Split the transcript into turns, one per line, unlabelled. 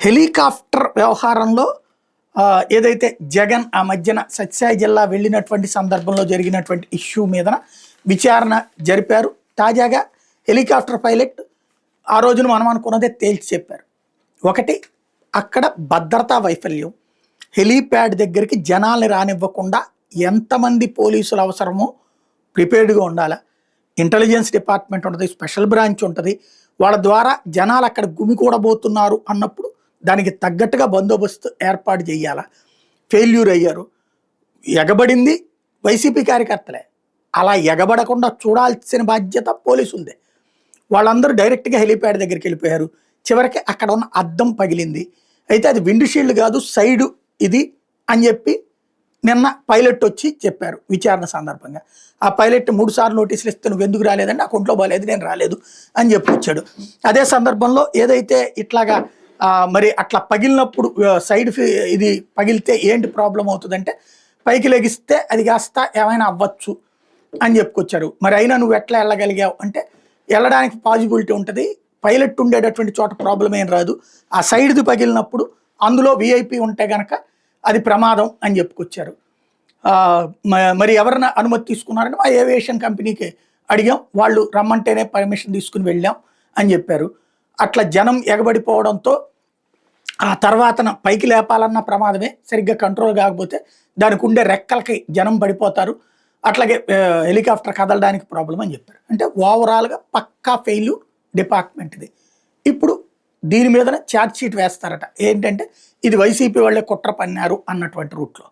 Helicopter వ్యవహారంలో ఏదైతే జగన్ ఆ మధ్యన సత్యసాయి జిల్లా వెళ్ళినటువంటి సందర్భంలో జరిగినటువంటి ఇష్యూ మీదన విచారణ జరిపారు. తాజాగా హెలికాప్టర్ పైలట్ ఆ రోజున మనం అనుకున్నదే తేల్చి చెప్పారు. ఒకటి, అక్కడ భద్రతా వైఫల్యం, హెలీప్యాడ్ దగ్గరికి జనాల్ని రానివ్వకుండా ఎంతమంది పోలీసులు అవసరమో ప్రిపేర్డ్గా ఉండాలా, ఇంటెలిజెన్స్ డిపార్ట్మెంట్ ఉంటుంది, స్పెషల్ బ్రాంచ్ ఉంటుంది, వాళ్ళ ద్వారా జనాలు అక్కడ గుమికూడబోతున్నారు అన్నప్పుడు దానికి తగ్గట్టుగా బందోబస్తు ఏర్పాటు చేయాలా. ఫెయిల్యూర్ అయ్యారు. ఎగబడింది వైసీపీ కార్యకర్తలే, అలా ఎగబడకుండా చూడాల్సిన బాధ్యత పోలీసులదే. వాళ్ళందరూ డైరెక్ట్గా హెలీప్యాడ్ దగ్గరికి వెళ్ళిపోయారు. చివరికి అక్కడ ఉన్న అద్దం పగిలింది. అయితే అది విండ్ షీల్డ్ కాదు, సైడు ఇది అని చెప్పి నిన్న పైలట్ వచ్చి చెప్పారు విచారణ సందర్భంగా. ఆ పైలట్ 3 సార్లు నోటీసులు ఇస్తే నువ్వు ఎందుకు రాలేదండి, నాకు ఒంట్లో బాగాలేదు నేను రాలేదు అని చెప్పి వచ్చాడు. అదే సందర్భంలో ఏదైతే ఇట్లాగా మరి అట్లా పగిలినప్పుడు సైడ్ ఇది పగిలితే ఏంటి ప్రాబ్లం అవుతుందంటే, పైకి లెగిస్తే అది కాస్త ఏమైనా అవ్వచ్చు అని చెప్పుకొచ్చారు. మరి అయినా నువ్వు ఎట్లా వెళ్ళగలిగావు అంటే, వెళ్ళడానికి పాజిబిలిటీ ఉంటుంది, పైలట్ ఉండేటటువంటి చోట ప్రాబ్లం ఏం రాదు, ఆ సైడ్ది పగిలినప్పుడు అందులో విఐపి ఉంటే కనుక అది ప్రమాదం అని చెప్పుకొచ్చారు. మరి ఎవరైనా అనుమతి తీసుకున్నారంటే మా ఏవియేషన్ కంపెనీకి అడిగాం, వాళ్ళు రమ్మంటేనే పర్మిషన్ తీసుకుని వెళ్ళాం అని చెప్పారు. అట్లా జనం ఎగబడిపోవడంతో ఆ తర్వాతన పైకి లేపాలన్న ప్రమాదమే, సరిగ్గా కంట్రోల్ కాకపోతే దానికి ఉండే రెక్కలకి జనం పడిపోతారు, అట్లాగే హెలికాప్టర్ కదలడానికి ప్రాబ్లం అని చెప్పారు. అంటే ఓవరాల్గా పక్కా ఫెయిల్యూర్ డిపార్ట్మెంట్ది. ఇప్పుడు దీని మీదనే ఛార్జ్ షీట్ వేస్తారట. ఏంటంటే ఇది వైసీపీ వాళ్ళే కుట్ర పన్నారు అన్నటువంటి రూట్లో.